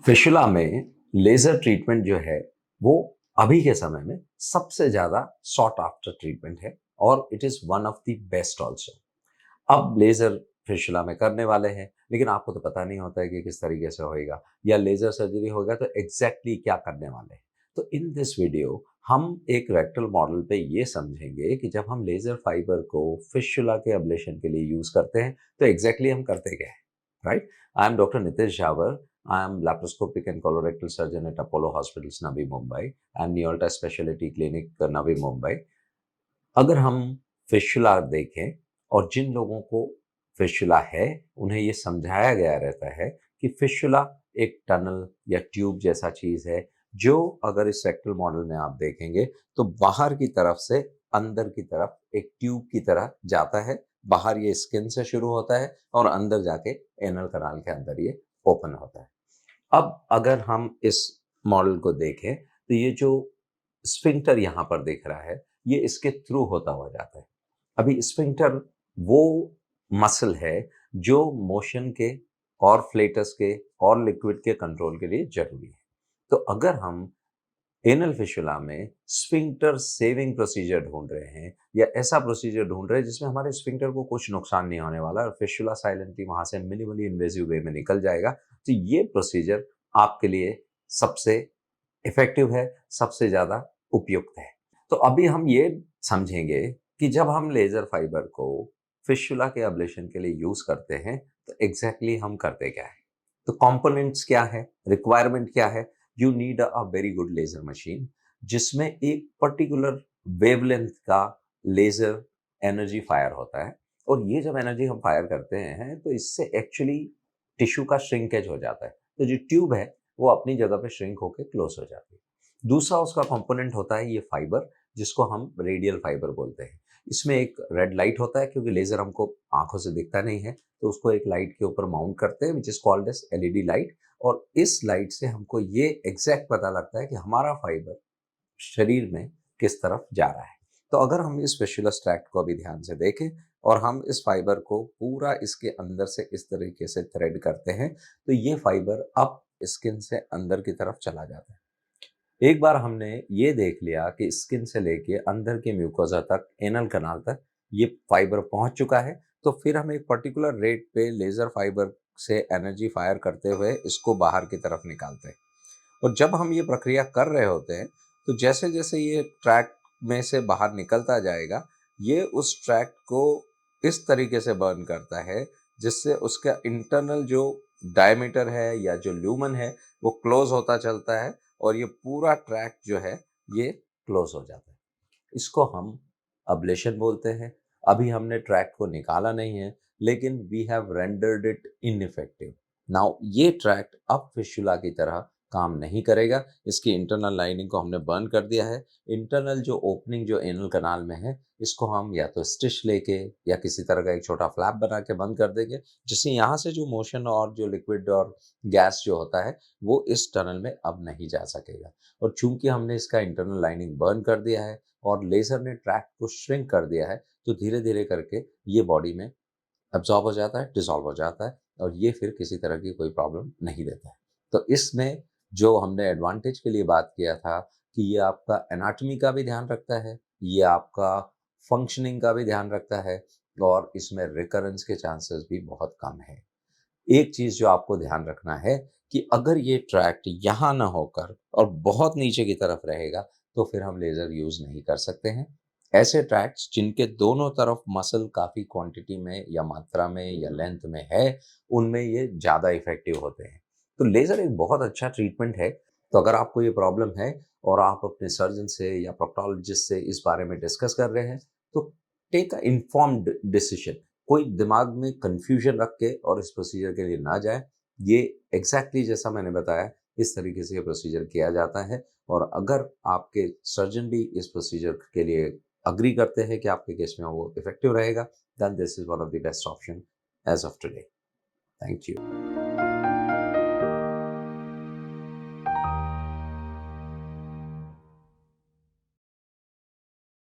फिशुला में laser treatment जो है वो अभी के समय में सबसे ज्यादा सॉट आफ्टर ट्रीटमेंट है और it is one of the best also. अब लेजर फिशुला में करने वाले हैं, लेकिन आपको तो पता नहीं होता है कि किस तरीके से होएगा या लेजर सर्जरी होगा तो एग्जैक्टली क्या करने वाले हैं। तो इन दिस वीडियो हम एक रेक्टल मॉडल पे ये समझेंगे कि जब हम लेजर फाइबर को फिशुला के अब्लेशन के लिए यूज करते हैं तो एग्जैक्टली हम करते क्या है, right? I am doctor Nitesh Jawar. I am laparoscopic and colorectal surgeon at Apollo Hospitals, Navi Mumbai, and Neolta Specialty Clinic, Navi Mumbai. अगर हम फिशुला देखें और जिन लोगों को फिशुला है उन्हें ये समझाया गया रहता है कि फिशुला एक टनल या ट्यूब जैसा चीज है जो अगर इस रेक्टल मॉडल में आप देखेंगे तो बाहर की तरफ से अंदर की तरफ एक ट्यूब की तरह जाता है। बाहर ये स्किन से शुरू होता है और अंदर जाके एनल कनाल के अंदर ये ओपन होता है। अब अगर हम इस मॉडल को देखें तो ये जो स्फिंक्टर यहाँ पर दिख रहा है ये इसके थ्रू होता हुआ जाता है। अभी स्फिंक्टर वो मसल है जो मोशन के और फ्लेटस के और लिक्विड के कंट्रोल के लिए जरूरी है। तो अगर हम एनल फिशुला में स्फिंक्टर सेविंग प्रोसीजर ढूंढ रहे हैं या ऐसा प्रोसीजर ढूंढ रहे हैं जिसमें हमारे स्फिंक्टर को कुछ नुकसान नहीं होने वाला और फिशुला साइलेंटली वहां से मिनिमली इन्वेजिव वे में निकल जाएगा, तो ये प्रोसीजर आपके लिए सबसे इफेक्टिव है, सबसे ज्यादा उपयुक्त है। तो अभी हम ये समझेंगे कि जब हम लेजर फाइबर को फिशुला के अब्लेशन के लिए यूज करते हैं तो एग्जैक्टली हम करते क्या है। तो कंपोनेंट्स क्या है, रिक्वायरमेंट क्या है। You need a very good laser machine जिसमें एक पर्टिकुलर वेवलेंथ का लेजर एनर्जी फायर होता है और ये जब एनर्जी हम फायर करते हैं तो इससे एक्चुअली टिश्यू का श्रिंकेज हो जाता है। तो जो ट्यूब है वो अपनी जगह पे श्रिंक होकर क्लोज हो जाती है। दूसरा उसका कंपोनेंट होता है ये फाइबर जिसको हम रेडियल फाइबर बोलते हैं। इसमें एक रेड लाइट होता है क्योंकि लेजर हमको आंखों से दिखता नहीं है तो उसको एक लाइट के ऊपर माउंट करते हैं which is called as LED light. और इस लाइट से हमको ये एग्जैक्ट पता लगता है कि हमारा फाइबर शरीर में किस तरफ जा रहा है। तो अगर हम इस फिशुलस ट्रैक्ट को अभी ध्यान से देखें और हम इस फाइबर को पूरा इसके अंदर से इस तरीके से थ्रेड करते हैं तो ये फाइबर अब स्किन से अंदर की तरफ चला जाता है। एक बार हमने ये देख लिया कि स्किन से लेके अंदर के म्यूकोजा तक एनल कनाल तक ये फाइबर पहुंच चुका है तो फिर हम एक पर्टिकुलर रेट पे लेजर फाइबर से एनर्जी फायर करते हुए इसको बाहर की तरफ निकालते हैं। और जब हम ये प्रक्रिया कर रहे होते हैं तो जैसे जैसे ये ट्रैक में से बाहर निकलता जाएगा ये उस ट्रैक को इस तरीके से बर्न करता है जिससे उसका इंटरनल जो डायमीटर है या जो ल्यूमन है वो क्लोज होता चलता है और ये पूरा ट्रैक जो है ये क्लोज हो जाता है। इसको हम अब्लेशन बोलते हैं। अभी हमने ट्रैक को निकाला नहीं है लेकिन we have rendered it ineffective. Now ये ट्रैक अब फिशुला की तरह काम नहीं करेगा। इसकी इंटरनल लाइनिंग को हमने बर्न कर दिया है। इंटरनल जो ओपनिंग जो एनल कनाल में है इसको हम या तो स्टिच लेके या किसी तरह का एक छोटा फ्लैप बना के बंद कर देंगे जिससे यहाँ से जो मोशन और जो लिक्विड और गैस जो होता है वो इस टनल में अब नहीं जा सकेगा। और चूंकि हमने इसका इंटरनल लाइनिंग बर्न कर दिया है और लेजर ने ट्रैक को श्रिंक कर दिया है तो धीरे धीरे करके ये बॉडी में एब्जॉर्ब हो जाता है, डिसॉल्व हो जाता है और ये फिर किसी तरह की कोई प्रॉब्लम नहीं देता है। तो इसमें जो हमने एडवांटेज के लिए बात किया था कि ये आपका एनाटॉमी का भी ध्यान रखता है, ये आपका फंक्शनिंग का भी ध्यान रखता है और इसमें रिकरेंस के चांसेस भी बहुत कम है। एक चीज जो आपको ध्यान रखना है कि अगर ये ट्रैक्ट यहाँ ना होकर और बहुत नीचे की तरफ रहेगा तो फिर हम लेजर यूज नहीं कर सकते हैं। ऐसे ट्रैक्ट्स जिनके दोनों तरफ मसल काफी क्वांटिटी में या मात्रा में या लेंथ में है उनमें ये ज्यादा इफेक्टिव होते हैं। तो लेजर एक बहुत अच्छा ट्रीटमेंट है। तो अगर आपको ये प्रॉब्लम है और आप अपने सर्जन से या प्रोक्टोलॉजिस्ट से इस बारे में डिस्कस कर रहे हैं तो टेक अ इन्फॉर्म्ड डिसीजन। कोई दिमाग में कंफ्यूजन रख के और इस प्रोसीजर के लिए ना जाए। ये एग्जैक्टली जैसा मैंने बताया इस तरीके से ये प्रोसीजर किया जाता है। और अगर आपके सर्जन भी इस प्रोसीजर के लिए अग्री करते हैं कि आपके केस में वो इफेक्टिव रहेगा then this is one of the best option as of today. Thank you.